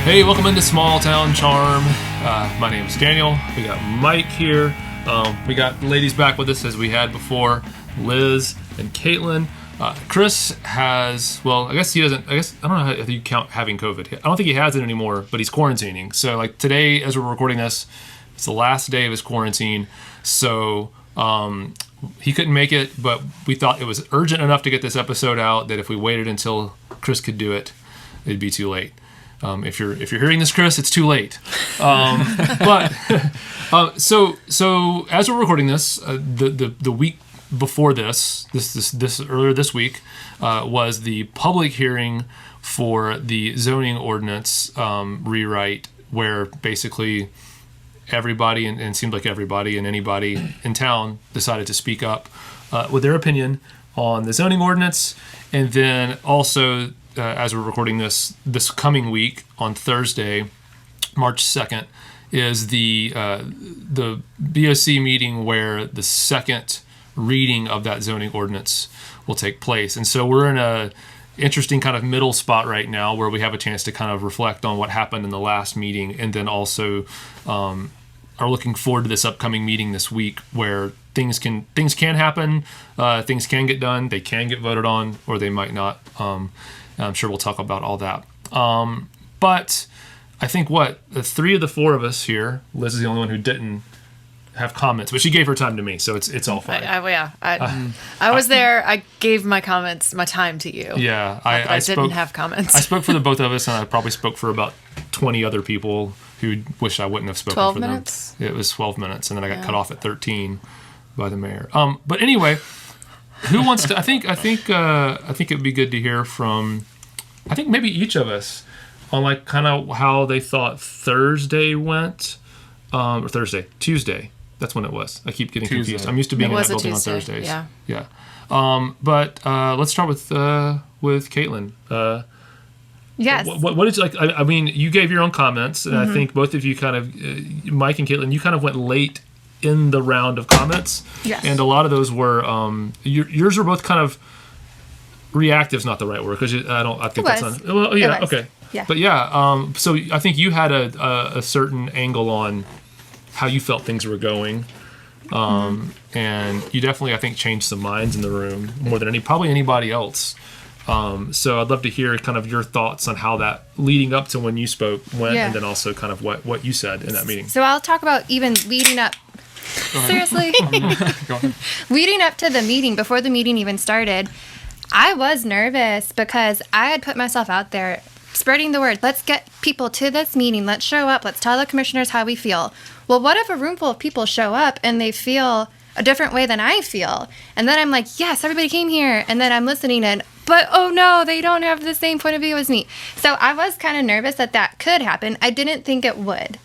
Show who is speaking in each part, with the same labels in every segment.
Speaker 1: Hey, welcome into Small Town Charm. My name is Daniel. We got Mike here. We got ladies back with us as we had before, Liz and Caitlin. Chris has, well, I guess he doesn't, I don't know if you count having COVID. I don't think he has it anymore, but he's quarantining. So like today, as we're recording this, it's the last day of his quarantine. So he couldn't make it, but we thought it was urgent enough to get this episode out that if we waited until Chris could do it, it'd be too late. If you're hearing this, Chris, it's too late. But so as we're recording this, the week before this earlier this week was the public hearing for the zoning ordinance rewrite, where basically everybody and it seemed like everybody and anybody in town decided to speak up with their opinion on the zoning ordinance, and then also. As we're recording this coming week on Thursday, March 2nd, is the BOC meeting where the second reading of that zoning ordinance will take place. And so we're in a interesting kind of middle spot right now where we have a chance to kind of reflect on what happened in the last meeting, and then also are looking forward to this upcoming meeting this week where things can happen, things can get done, they can get voted on, or they might not. I'm sure we'll talk about all that. But I think the three of the four of us here, Liz is the only one who didn't have comments, but she gave her time to me, so it's all fine.
Speaker 2: I was there. I gave my time to you.
Speaker 1: Yeah,
Speaker 2: I didn't have comments.
Speaker 1: I spoke for the both of us, and I probably spoke for about 20 other people who wish I wouldn't have spoken
Speaker 2: 12
Speaker 1: for
Speaker 2: minutes?
Speaker 1: them. It was 12 minutes, and then I got cut off at 13 by the mayor. But anyway. Who wants to? I think it would be good to hear from. I think maybe each of us on like kind of how they thought Thursday went, or Tuesday. That's when it was. I keep getting confused. I'm used to being in that building on Thursdays. Yeah. But let's start with Caitlin.
Speaker 2: Yes.
Speaker 1: What did you like? I mean, you gave your own comments, and I think both of you kind of, Mike and Caitlin, you kind of went late in the round of comments.
Speaker 2: Yes.
Speaker 1: And a lot of those were yours were both kind of reactive is not the right word because I think that's not well yeah okay yeah. But yeah so I think you had a certain angle on how you felt things were going, and you definitely I think changed some minds in the room more than probably anybody else. So I'd love to hear kind of your thoughts on how that leading up to when you spoke went, and then also kind of what you said in that meeting.
Speaker 2: So I'll talk about even leading up. Seriously?
Speaker 1: Go ahead.
Speaker 2: Leading up to the meeting, before the meeting even started, I was nervous because I had put myself out there spreading the word. Let's get people to this meeting. Let's show up. Let's tell the commissioners how we feel. Well, what if a room full of people show up and they feel a different way than I feel? And then I'm like, yes, everybody came here. And then I'm listening but oh no, they don't have the same point of view as me. So I was kind of nervous that could happen. I didn't think it would.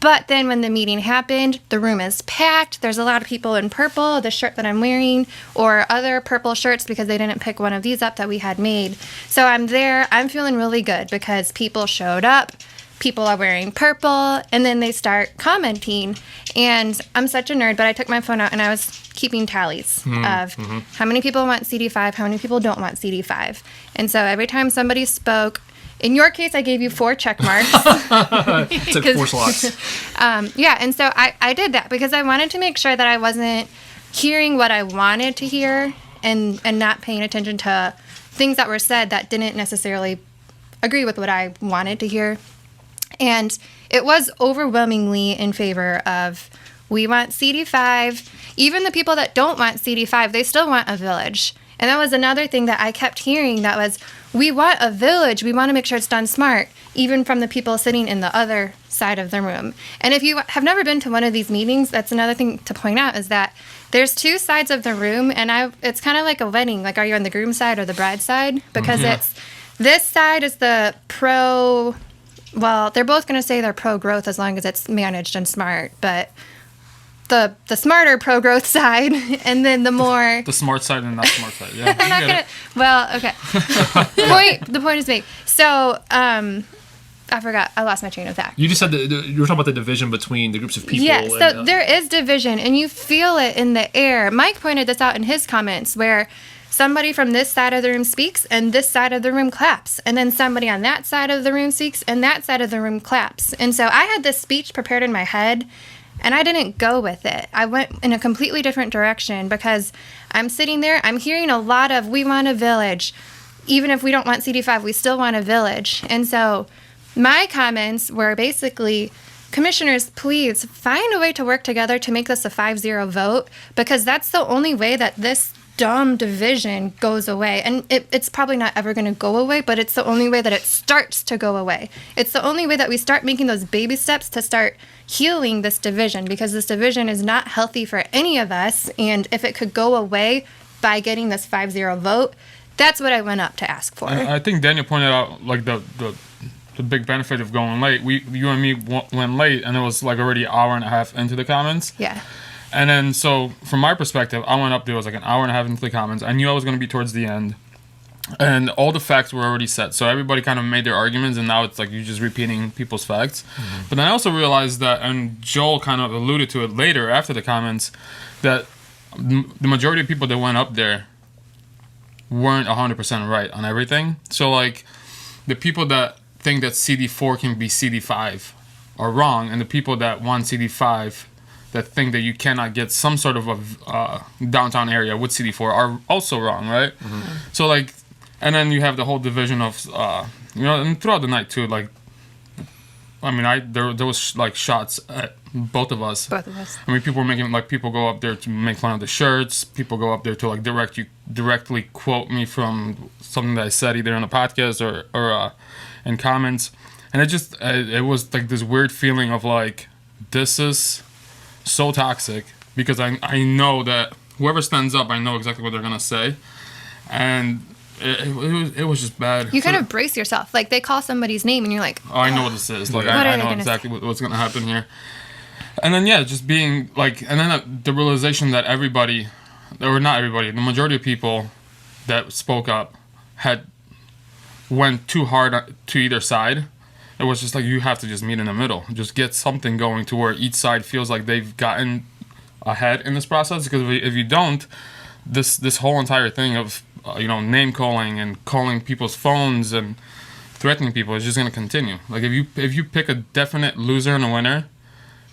Speaker 2: But then when the meeting happened, the room is packed. There's a lot of people in purple, the shirt that I'm wearing, or other purple shirts because they didn't pick one of these up that we had made. So I'm there. I'm feeling really good because people showed up. People are wearing purple, and then they start commenting. And I'm such a nerd, but I took my phone out and I was keeping tallies of how many people want CD5, how many people don't want CD5. And so every time somebody spoke, in your case, I gave you 4 check marks.
Speaker 1: Took 4 slots.
Speaker 2: And so I did that because I wanted to make sure that I wasn't hearing what I wanted to hear and not paying attention to things that were said that didn't necessarily agree with what I wanted to hear. And it was overwhelmingly in favor of we want CD5. Even the people that don't want CD5, they still want a village. And that was another thing that I kept hearing that was, we want a village. We want to make sure it's done smart, even from the people sitting in the other side of the room. And if you have never been to one of these meetings, that's another thing to point out is that there's 2 sides of the room, and it's kind of like a wedding. Like, are you on the groom side or the bride side? Because this side is the pro, well, they're both going to say they're pro-growth as long as it's managed and smart, but the smarter pro-growth side, and then the more...
Speaker 3: the smart side and not smart side, yeah.
Speaker 2: I'm not going to... Well, okay. The point is made. So, I forgot. I lost my train of thought.
Speaker 1: You just said you were talking about the division between the groups of people.
Speaker 2: Yeah, there is division, and you feel it in the air. Mike pointed this out in his comments, where somebody from this side of the room speaks and this side of the room claps. And then somebody on that side of the room speaks and that side of the room claps. And so I had this speech prepared in my head and I didn't go with it. I went in a completely different direction because I'm sitting there, I'm hearing a lot of, we want a village. Even if we don't want CD5, we still want a village. And so my comments were basically, commissioners, please find a way to work together to make this a 5-0 vote, because that's the only way that this dumb division goes away. And it's probably not ever going to go away, but it's the only way that it starts to go away. It's the only way that we start making those baby steps to start healing this division, because this division is not healthy for any of us. And if it could go away by getting this 5-0 vote, that's what I went up to ask for.
Speaker 3: I think Daniel pointed out like the big benefit of going late. You and me went late, and it was like already an hour and a half into the comments.
Speaker 2: Yeah.
Speaker 3: And then, so from my perspective, I went up there, it was like an hour and a half into the comments. I knew I was going to be towards the end. And all the facts were already set. So everybody kind of made their arguments, and now it's like you're just repeating people's facts. Mm-hmm. But then I also realized that, and Joel kind of alluded to it later after the comments, that the majority of people that went up there weren't 100% right on everything. So, like, the people that think that CD4 can be CD5 are wrong, and the people that want CD5 that think that you cannot get some sort of a downtown area with CD4 are also wrong, right? Mm-hmm. So, like, and then you have the whole division of, and throughout the night, too, like, I mean, there was, like, shots at both of us.
Speaker 2: Both of us.
Speaker 3: I mean, people were making, like, people go up there to make fun of the shirts. People go up there to, like, directly quote me from something that I said either in a podcast or in comments. And it was, like, this weird feeling of, like, this is so toxic, because I know that whoever stands up, I know exactly what they're going to say. And it was just bad.
Speaker 2: You kind of brace yourself. Like, they call somebody's name and you're like,
Speaker 3: oh, I know what this is. Like, I know exactly what's going to happen here. And then, yeah, just being like, and then the realization that the majority of people that spoke up went too hard to either side. It was just like, you have to just meet in the middle. Just get something going to where each side feels like they've gotten ahead in this process. Because if you don't, this whole entire thing of name calling and calling people's phones and threatening people is just going to continue. Like, if you pick a definite loser and a winner,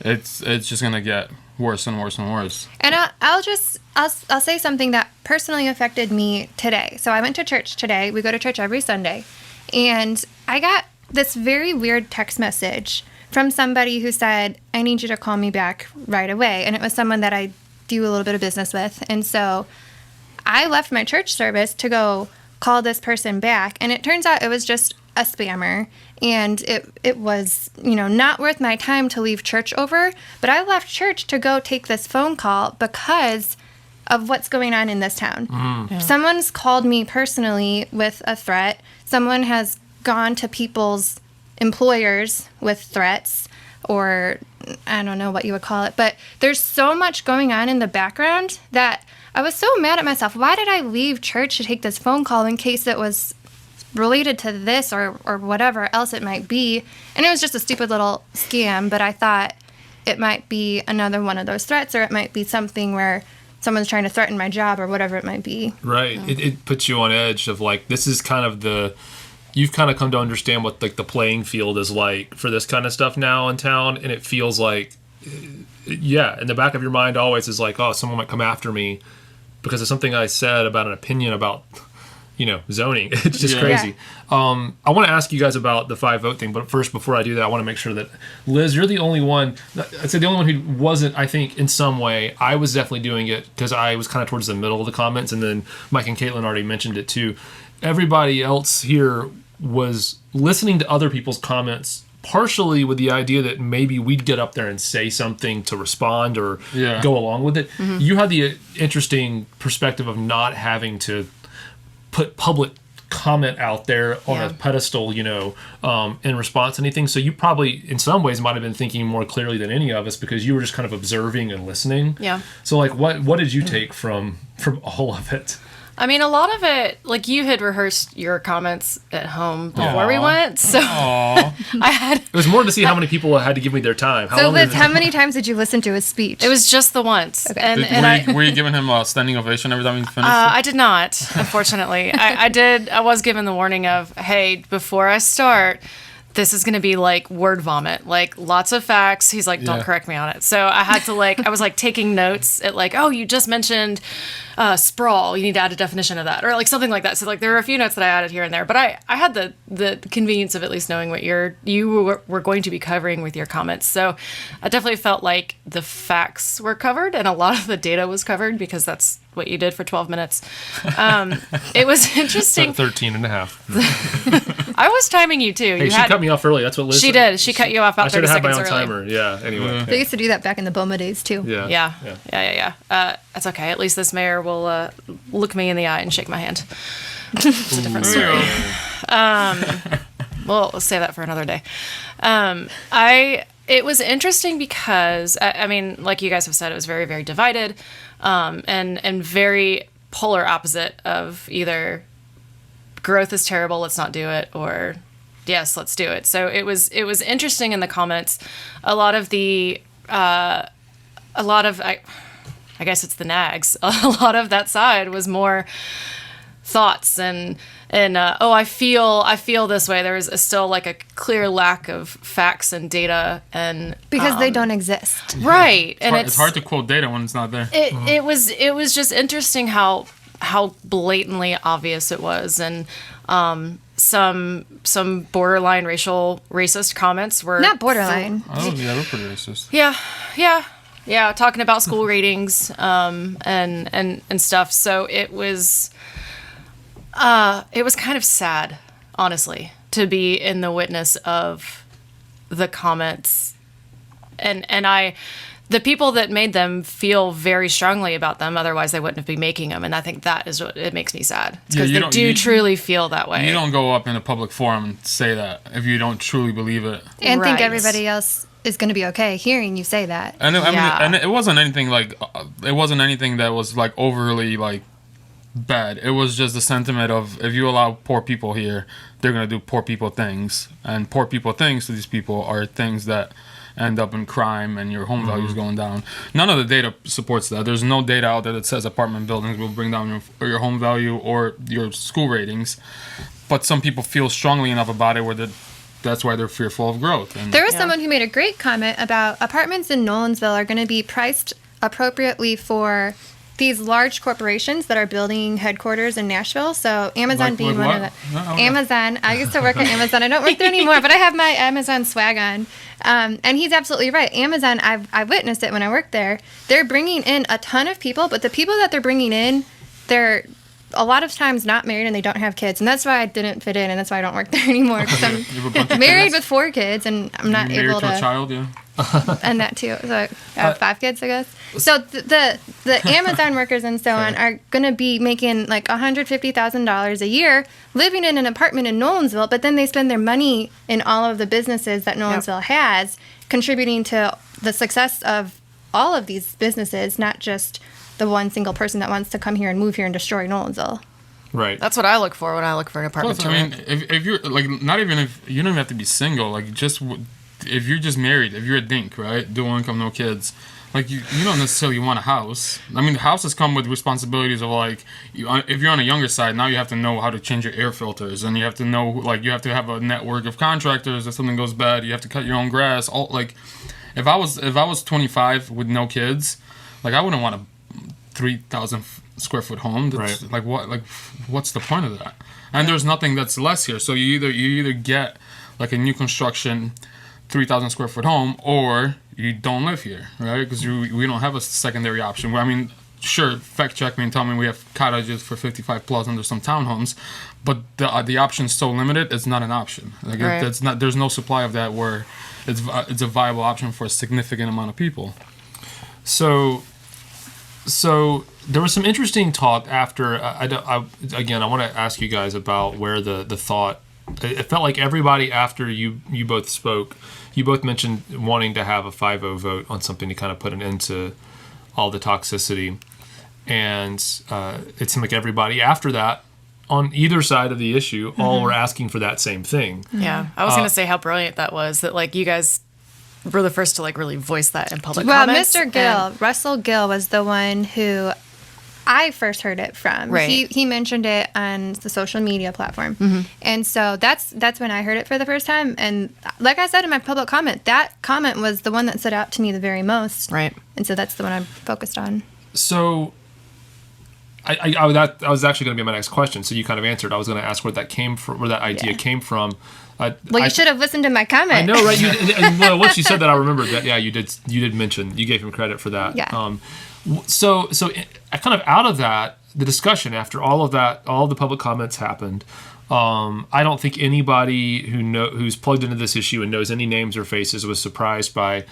Speaker 3: it's just going to get worse and worse and worse.
Speaker 2: And I'll say something that personally affected me today. So I went to church today. We go to church every Sunday, and I got this very weird text message from somebody who said, I need you to call me back right away. And it was someone that I do a little bit of business with. And so I left my church service to go call this person back. And it turns out it was just a spammer. And it was, not worth my time to leave church over. But I left church to go take this phone call because of what's going on in this town. Mm. Yeah. Someone's called me personally with a threat. Someone has gone to people's employers with threats, or I don't know what you would call it, but there's so much going on in the background that I was so mad at myself. Why did I leave church to take this phone call in case it was related to this or whatever else it might be? And it was just a stupid little scam, but I thought it might be another one of those threats, or it might be something where someone's trying to threaten my job or whatever it might be.
Speaker 1: Right. It puts you on edge of, like, this is kind of you've kind of come to understand what, like, the playing field is like for this kind of stuff now in town, and it feels like, yeah, in the back of your mind always is like, oh, someone might come after me because of something I said about an opinion about, zoning. It's just crazy. Yeah. I want to ask you guys about the 5-vote thing, but first, before I do that, I want to make sure that, Liz, you're the only one, I'd say the only one who wasn't, I think, in some way. I was definitely doing it because I was kind of towards the middle of the comments, and then Mike and Caitlin already mentioned it too. Everybody else here was listening to other people's comments partially with the idea that maybe we'd get up there and say something to respond or go along with it. Mm-hmm. You had the interesting perspective of not having to put public comment out there on a pedestal, in response to anything. So you probably, in some ways, might have been thinking more clearly than any of us because you were just kind of observing and listening.
Speaker 2: Yeah.
Speaker 1: So, like, what did you take from all of it?
Speaker 4: I mean, a lot of it, like you had rehearsed your comments at home before we went, so I had.
Speaker 1: It was more to see how many people had to give me their time.
Speaker 2: So, Liz, how many times did you listen to his speech?
Speaker 4: It was just the once.
Speaker 2: Okay.
Speaker 4: And
Speaker 3: were you giving him a standing ovation every time he finished?
Speaker 4: I did not, unfortunately. I did. I was given the warning of, hey, before I start, this is going to be like word vomit, like lots of facts. He's like, don't correct me on it. So I had to I was like taking notes at like, oh, you just mentioned sprawl. You need to add a definition of that, or like something like that. So like there were a few notes that I added here and there, but I had the convenience of at least knowing what you were going to be covering with your comments. So I definitely felt like the facts were covered and a lot of the data was covered because that's what you did for 12 minutes. It was interesting.
Speaker 1: 13 and a half.
Speaker 4: I was timing you too.
Speaker 1: Hey, she cut me off early. That's what Liz
Speaker 4: She
Speaker 1: said.
Speaker 4: did. She cut you off about 30 seconds early. I should have had my own
Speaker 1: timer. Yeah, anyway.
Speaker 2: They used to do that back in the BOMA days too.
Speaker 4: Yeah. That's okay. At least this mayor will look me in the eye and shake my hand. It's a different story. We'll save that for another day. It was interesting because, I mean, like you guys have said, it was very, very divided and very polar opposite of either growth is terrible, let's not do it, or yes, let's do it. So it was interesting in the comments. I guess it's the nags. A lot of that side was more thoughts and I feel this way. There is still like a clear lack of facts and data and
Speaker 2: because they don't exist.
Speaker 4: Right.
Speaker 3: It's hard to quote data when it's not there.
Speaker 4: It was just interesting how blatantly obvious it was, and some borderline racist comments were
Speaker 2: not borderline.
Speaker 3: Oh yeah, they're pretty racist.
Speaker 4: Yeah, talking about school ratings and stuff. So it was kind of sad, honestly, to be in the witness of the comments, and the people that made them feel very strongly about them. Otherwise, they wouldn't be making them. And I think that is what it makes me sad. It's because they do truly feel that way.
Speaker 3: You don't go up in a public forum and say that if you don't truly believe it.
Speaker 2: And think everybody else is going to be okay hearing you say that.
Speaker 3: And it wasn't anything that was like overly like bad. It was just the sentiment of if you allow poor people here, they're going to do poor people things. And poor people things to these people are things that end up in crime and your home values going down. None of the data supports that. There's no data out there that says apartment buildings will bring down your home value or your school ratings. But some people feel strongly enough about it where that's why they're fearful of growth. And
Speaker 2: there was someone who made a great comment about apartments in Nolensville are going to be priced appropriately for these large corporations that are building headquarters in Nashville. So Amazon being one of them. Amazon. I used to work at Amazon. I don't work there anymore, but I have my Amazon swag on. And he's absolutely right. Amazon, I witnessed it when I worked there. They're bringing in a ton of people, but the people that they're bringing in, they're a lot of times not married and they don't have kids. And that's why I didn't fit in, and that's why I don't work there anymore. Because I'm married with 4 kids, and I'm not able to...
Speaker 3: Married to a child, yeah.
Speaker 2: And that too. So I have 5 kids, I guess. So the Amazon workers and so on are going to be making like $150,000 a year living in an apartment in Nolensville, but then they spend their money in all of the businesses that Nolensville has, contributing to the success of all of these businesses, not just the one single person that wants to come here and move here and destroy Nolensville.
Speaker 1: Right.
Speaker 4: That's what I look for when I look for an apartment.
Speaker 3: Plus, I mean, if you're like, not even if you don't even have to be single, like just if you're just married, if you're a dink, right, dual income, no kids, like you don't necessarily want a house. I mean, houses come with responsibilities of like, if you're on a younger side, now you have to know how to change your air filters, and you have to know, like, you have to have a network of contractors. If something goes bad, you have to cut your own grass. All like, if I was 25 with no kids, like I wouldn't want a 3,000 square foot home. That's, right. Like what's the point of that? And there's nothing that's less here. So you either get like a new construction 3,000 square foot home, or you don't live here, right? Because we don't have a secondary option. I mean, sure, fact check me and tell me we have cottages for 55 plus under some townhomes, but the option's so limited, it's not an option. Like
Speaker 4: right.
Speaker 3: It's not. There's no supply of that where it's a viable option for a significant amount of people.
Speaker 1: So there was some interesting talk after. I want to ask you guys about where the thought. It felt like everybody after you both spoke, you both mentioned wanting to have a 5-0 vote on something to kind of put an end to all the toxicity. and it seemed like everybody after that, on either side of the issue, all were asking for that same thing.
Speaker 4: Yeah, I was gonna say how brilliant that was. That like you guys were the first to like really voice that in public.
Speaker 2: Well,
Speaker 4: comments,
Speaker 2: Mr. Gill,
Speaker 4: and-
Speaker 2: Russell Gill was the one who I first heard it from.
Speaker 4: Right.
Speaker 2: He mentioned it on the social media platform. And so that's when I heard it for the first time. And like I said in my public comment, that comment was the one that stood out to me the very most.
Speaker 4: Right.
Speaker 2: And so that's the one I'm focused on.
Speaker 1: So, I was actually going to be my next question. So you kind of answered. I was going to ask where that came from, where that idea came from.
Speaker 2: Well, you should have listened to my comment.
Speaker 1: I know, right? Well, once you said that, I remembered that. Yeah, you did mention. You gave him credit for that.
Speaker 2: Yeah.
Speaker 1: So kind of out of that, the discussion after all of that, all the public comments happened. I don't think anybody who's plugged into this issue and knows any names or faces was surprised by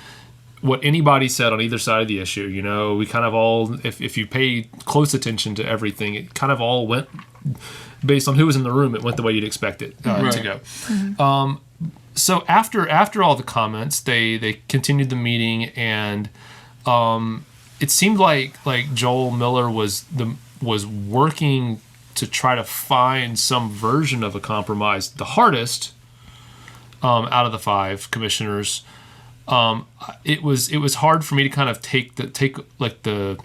Speaker 1: what anybody said on either side of the issue. You know, we kind of all, if you pay close attention to everything, it kind of all went based on who was in the room. It went the way you'd expect it to go. So after all the comments, they continued the meeting, and it seemed like Joel Miller was working to try to find some version of a compromise. The hardest out of the 5 commissioners. It was hard for me to kind of take the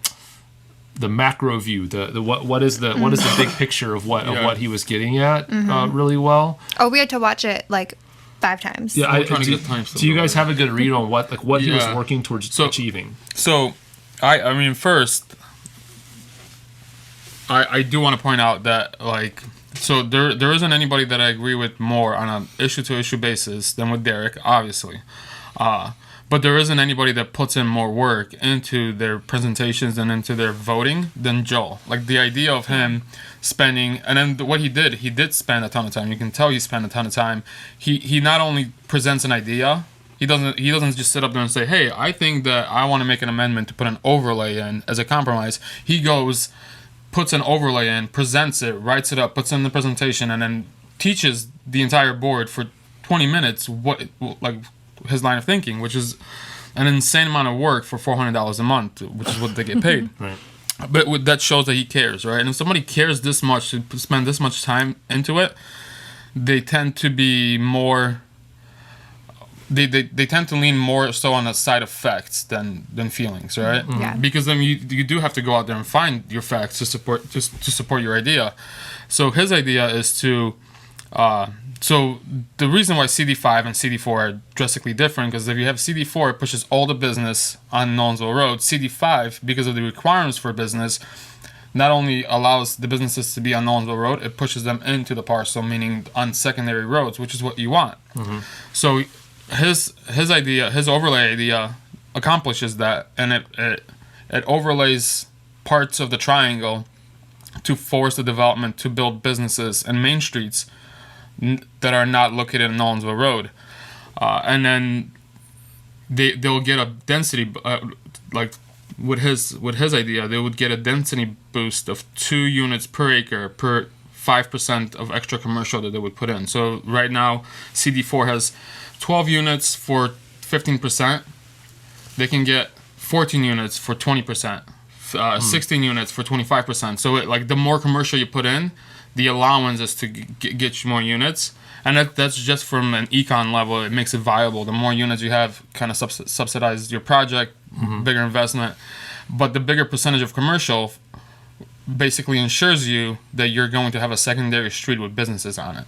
Speaker 1: macro view, the what is the big picture of what he was getting at really well.
Speaker 2: Oh, we had to watch it like 5 times.
Speaker 1: Yeah,
Speaker 3: do
Speaker 1: you guys have a good read on what he was working towards achieving?
Speaker 3: So, I mean, first, I do want to point out that like. So there isn't anybody that I agree with more on an issue-to-issue basis than with Derek, obviously. But there isn't anybody that puts in more work into their presentations and into their voting than Joel. Like the idea of him spending, and then what he did spend a ton of time. You can tell he spent a ton of time. He not only presents an idea, he doesn't just sit up there and say, hey, I think that I want to make an amendment to put an overlay in as a compromise. He goes, puts an overlay in, presents it, writes it up, puts it in the presentation, and then teaches the entire board for 20 minutes his line of thinking, which is an insane amount of work for $400 a month, which is what they get paid.
Speaker 1: Right.
Speaker 3: But that shows that he cares, right? And if somebody cares this much, to spend this much time into it, they tend to be more. They tend to lean more so on the side of facts than feelings, right?
Speaker 2: Yeah.
Speaker 3: Because then you do have to go out there and find your facts to support your idea. So his idea is to. So the reason why CD5 and CD4 are drastically different, because if you have CD4, it pushes all the business on Nolensville Road. CD5, because of the requirements for business, not only allows the businesses to be on Nolensville Road, it pushes them into the parcel, meaning on secondary roads, which is what you want. So his idea, his overlay idea, accomplishes that, and it overlays parts of the triangle to force the development to build businesses and main streets that are not located in Nolensville Road, and then they'll get a density like with his idea, they would get a density boost of 2 units per acre per 5% of extra commercial that they would put in. So right now, CD4 has 12 units for 15%. They can get 14 units for 20%, 16 units for 25%. So the more commercial you put in, the allowance is to get you more units, and that's just from an econ level. It makes it viable. The more units you have, kind of subsidize your project, bigger investment. But the bigger percentage of commercial basically ensures you that you're going to have a secondary street with businesses on it.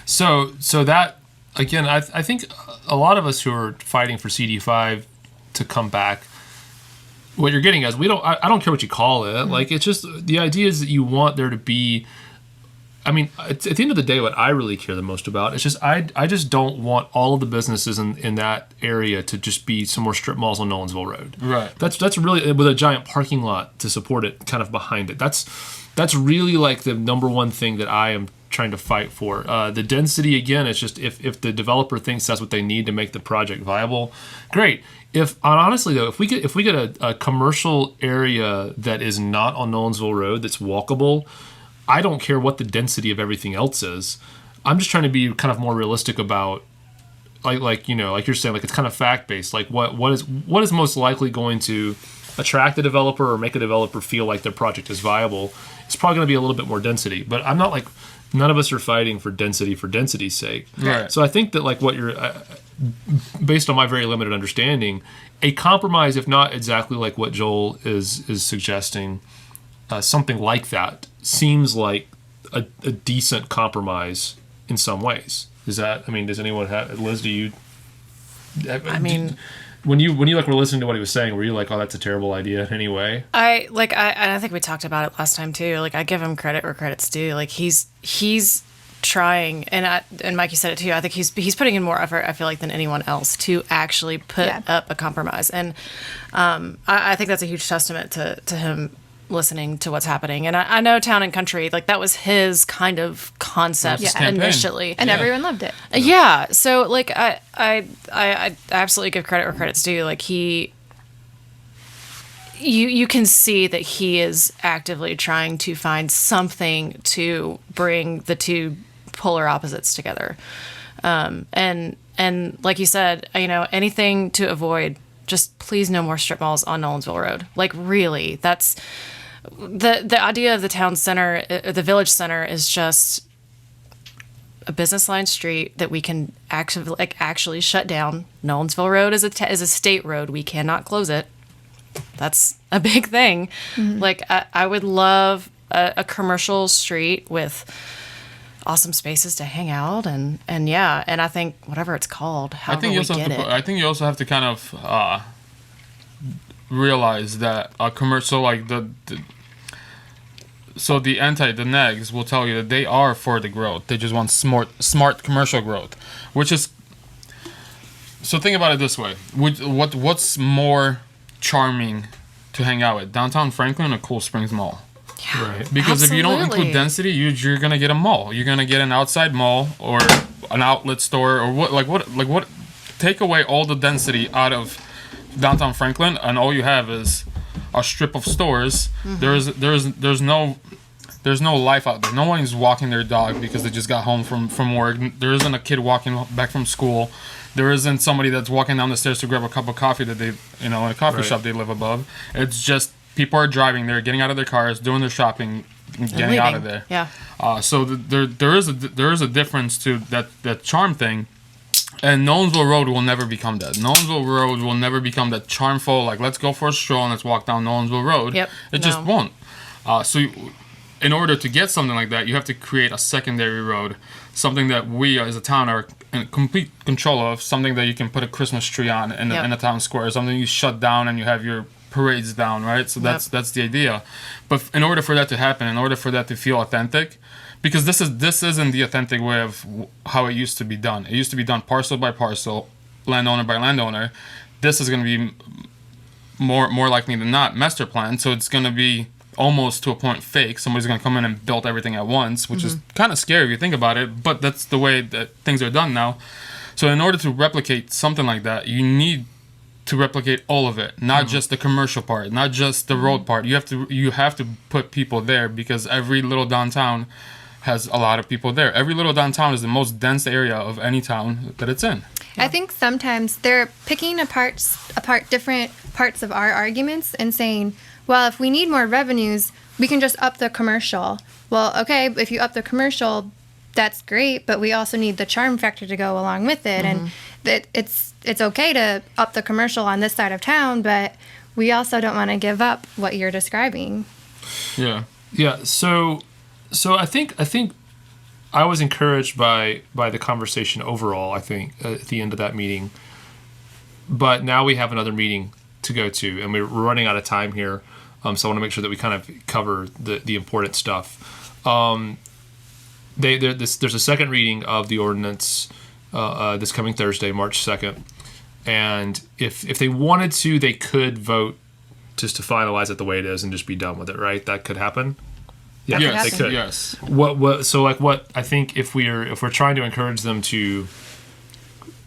Speaker 1: So that, again, I think a lot of us who are fighting for CD5 to come back, what you're getting is I don't care what you call it. Like, it's just, the idea is that you want there to be, I mean, at the end of the day, what I really care the most about is just I just don't want all of the businesses in that area to just be some more strip malls on Nolensville Road.
Speaker 3: Right.
Speaker 1: That's really, with a giant parking lot to support it, kind of behind it. That's really like the number one thing that I am trying to fight for. The density, again, it's just if the developer thinks that's what they need to make the project viable, great. Honestly though, if we get a commercial area that is not on Nolensville Road that's walkable, I don't care what the density of everything else is. I'm just trying to be kind of more realistic about, like you're saying, like it's kind of fact based. Like what is most likely going to attract a developer or make a developer feel like their project is viable, it's probably going to be a little bit more density. But I'm not like, none of us are fighting for density's sake.
Speaker 3: Right.
Speaker 1: So I think that like what you're, based on my very limited understanding, a compromise, if not exactly like what Joel is suggesting, something like that seems like a decent compromise in some ways. Is that? I mean, does anyone have? Liz, do you?
Speaker 4: I mean,
Speaker 1: when you like were listening to what he was saying, were you like, oh, that's a terrible idea in any way?
Speaker 4: I think we talked about it last time too. Like, I give him credit where credit's due. Like, he's trying, and Mikey said it too. I think he's putting in more effort, I feel like, than anyone else to actually put up a compromise. And I think that's a huge testament to him listening to what's happening. And I know Town and Country, like, that was his kind of concept initially,
Speaker 2: and everyone loved it.
Speaker 4: Yeah. So like I absolutely give credit where credit's due. Like, you can see that he is actively trying to find something to bring the two polar opposites together. And like you said, anything to avoid, just please no more strip malls on Nolensville Road. Like, really, that's the idea of the town center, the village center, is just a business line street that we can actually shut down. Nolensville Road is a state road. We cannot close it. That's a big thing. Mm-hmm. Like, I would love a commercial street with awesome spaces to hang out and I think whatever it's called, however we get it.
Speaker 3: I think you also have to kind of realize that a commercial like the negs will tell you that they are for the growth. They just want smart commercial growth, which is. So think about it this way: what's more charming to hang out at, downtown Franklin or Cool Springs Mall?
Speaker 4: Yeah,
Speaker 1: right.
Speaker 3: Because
Speaker 4: absolutely.
Speaker 3: if you don't include density, you're gonna get a mall. You're gonna get an outside mall or an outlet store or what? Take away all the density out of downtown Franklin, and all you have is a strip of stores. Mm-hmm. There's no life out there. No one's walking their dog because they just got home from work. There isn't a kid walking back from school. There isn't somebody that's walking down the stairs to grab a cup of coffee that they, in a coffee shop they live above. It's just people are driving there, getting out of their cars, doing their shopping, and getting out of there.
Speaker 4: Yeah.
Speaker 3: So there is a difference to that charm thing. And Nolensville Road will never become that. Nolensville Road will never become that charmful, like, let's go for a stroll and let's walk down Nolensville Road.
Speaker 4: Yep.
Speaker 3: It just won't. In order to get something like that, you have to create a secondary road, something that we as a town are in complete control of, something that you can put a Christmas tree on in the town square, something you shut down and you have your parades down, right? So that's the idea. But in order for that to happen, in order for that to feel authentic, because this isn't the authentic way of how it used to be done. It used to be done parcel by parcel, landowner by landowner. This is going to be more likely than not master plan. So it's going to be almost to a point fake. Somebody's going to come in and build everything at once, which is kind of scary if you think about it. But that's the way that things are done now. So in order to replicate something like that, you need to replicate all of it, not just the commercial part, not just the road part. You have to put people there, because every little downtown has a lot of people there. Every little downtown is the most dense area of any town that it's in.
Speaker 2: Yeah. I think sometimes they're picking apart different parts of our arguments and saying, well, if we need more revenues, we can just up the commercial. Well, okay, if you up the commercial, that's great, but we also need the charm factor to go along with it. And that it's okay to up the commercial on this side of town, but we also don't want to give up what you're describing.
Speaker 1: Yeah. So I think I was encouraged by the conversation overall, I think, at the end of that meeting. But now we have another meeting to go to, and we're running out of time here. So I want to make sure that we kind of cover the important stuff. There's a second reading of the ordinance this coming Thursday, March 2nd. And if they wanted to, they could vote just to finalize it the way it is and just be done with it, right? That could happen. Yeah,
Speaker 3: yes,
Speaker 1: they could.
Speaker 3: Yes.
Speaker 1: What I think if we're trying to encourage them to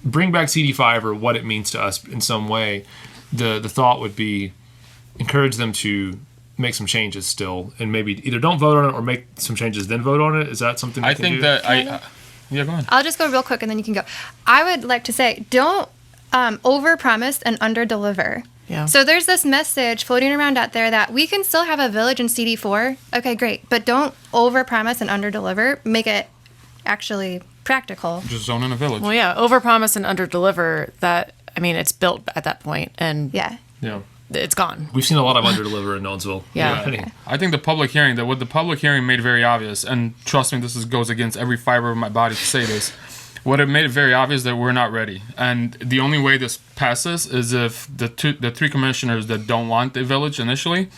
Speaker 1: bring back CD5 or what it means to us in some way, the thought would be encourage them to make some changes still, and maybe either don't vote on it or make some changes then vote on it. Is that something
Speaker 3: I think
Speaker 1: do?
Speaker 3: that yeah, go ahead.
Speaker 2: I'll just go real quick and then you can go. I would like to say, don't over-promise and under-deliver.
Speaker 4: Yeah.
Speaker 2: So there's this message floating around out there that we can still have a village in CD4. Okay, great. But don't overpromise and underdeliver. Make it actually practical.
Speaker 3: Just zone in a village.
Speaker 4: Well, yeah, overpromise and underdeliver. That, I mean, it's built at that point, and
Speaker 2: Yeah.
Speaker 1: Yeah.
Speaker 4: it's gone.
Speaker 1: We've seen a lot of underdeliver in Nolensville.
Speaker 4: Yeah.
Speaker 1: already.
Speaker 3: I think the public hearing, what the public hearing made very obvious, and trust me, goes against every fiber of my body to say this. What it made it very obvious that we're not ready, and the only way this passes is if the three commissioners that don't want the village initially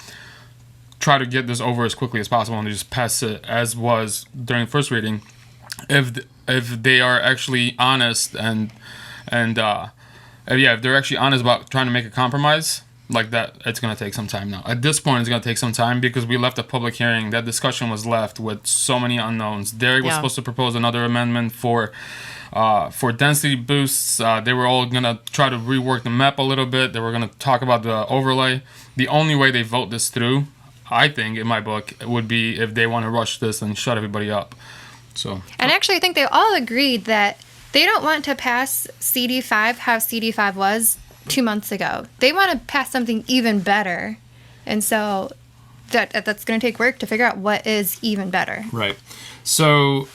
Speaker 3: try to get this over as quickly as possible and just pass it as was during the first reading. If they are actually honest and if they're actually honest about trying to make a compromise like that, it's going to take some time now. At this point, it's going to take some time because we left a public hearing. That discussion was left with so many unknowns. Derek was supposed to propose another amendment for density boosts. They were all going to try to rework the map a little bit. They were going to talk about the overlay. The only way they vote this through, I think, in my book, would be if they want to rush this and shut everybody up. So.
Speaker 2: And actually, I think they all agreed that they don't want to pass CD5 how CD5 was 2 months ago. They want to pass something even better. And so that's going to take work to figure out what is even better.
Speaker 1: Right. So,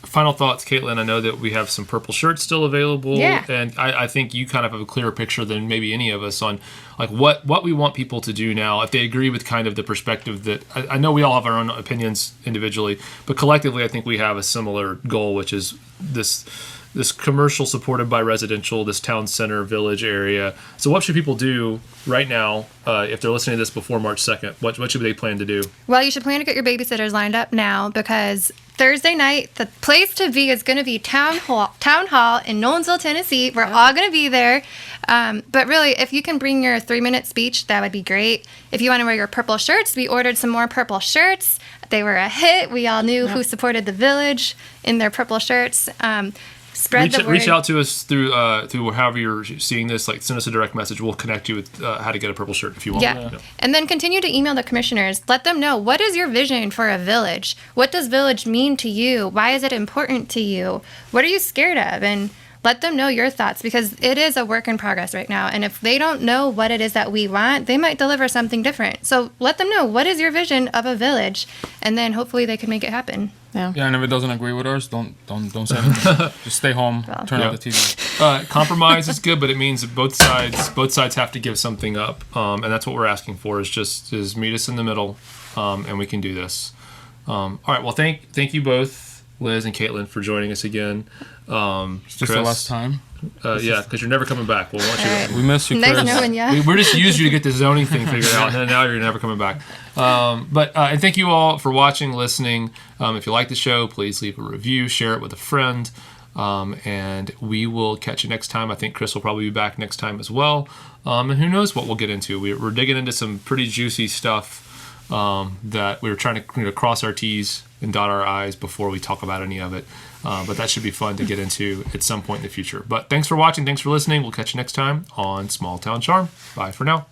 Speaker 1: final thoughts, Caitlin. I know that we have some purple shirts still available.
Speaker 2: Yeah.
Speaker 1: And I think you kind of have a clearer picture than maybe any of us on like what we want people to do now. If they agree with kind of the perspective that I know we all have our own opinions individually, but collectively I think we have a similar goal, which is this commercial supported by residential, this town center village area. So what should people do right now if they're listening to this before March 2nd? What should they plan to do?
Speaker 2: Well, you should plan to get your babysitters lined up now because Thursday night, the place to be is going to be Town Hall in Nolensville, Tennessee. We're all going to be there. But really, if you can bring your 3-minute speech, that would be great. If you want to wear your purple shirts, we ordered some more purple shirts. They were a hit. We all knew who supported the village in their purple shirts. Spread the word.
Speaker 1: Reach out to us through however you're seeing this. Like, send us a direct message. We'll connect you with how to get a purple shirt if you want.
Speaker 2: Yeah. And then continue to email the commissioners. Let them know, what is your vision for a village? What does village mean to you? Why is it important to you? What are you scared of? And let them know your thoughts because it is a work in progress right now. And if they don't know what it is that we want, they might deliver something different. So let them know, what is your vision of a village? And then hopefully they can make it happen.
Speaker 4: Yeah.
Speaker 3: Yeah, and if it doesn't agree with ours, don't say anything. Just stay home, turn off the TV.
Speaker 1: Compromise is good, but it means that both sides have to give something up, and that's what we're asking for. Is meet us in the middle, and we can do this. All right. Well, thank you both, Liz and Caitlin, for joining us again.
Speaker 3: Just
Speaker 1: Chris,
Speaker 3: the last time.
Speaker 1: Yeah, because you're never coming back. We'll want you.
Speaker 2: All right.
Speaker 3: We miss you, Chris.
Speaker 2: Nice knowing you.
Speaker 1: We're just used you to get the zoning thing figured out, and now you're never coming back. And thank you all for watching, listening. If you like the show, please leave a review, share it with a friend, and we will catch you next time. I think Chris will probably be back next time as well. And who knows what we'll get into. We're digging into some pretty juicy stuff that we were trying to cross our T's and dot our I's before we talk about any of it. But that should be fun to get into at some point in the future. But thanks for watching. Thanks for listening. We'll catch you next time on Small Town Charm. Bye for now.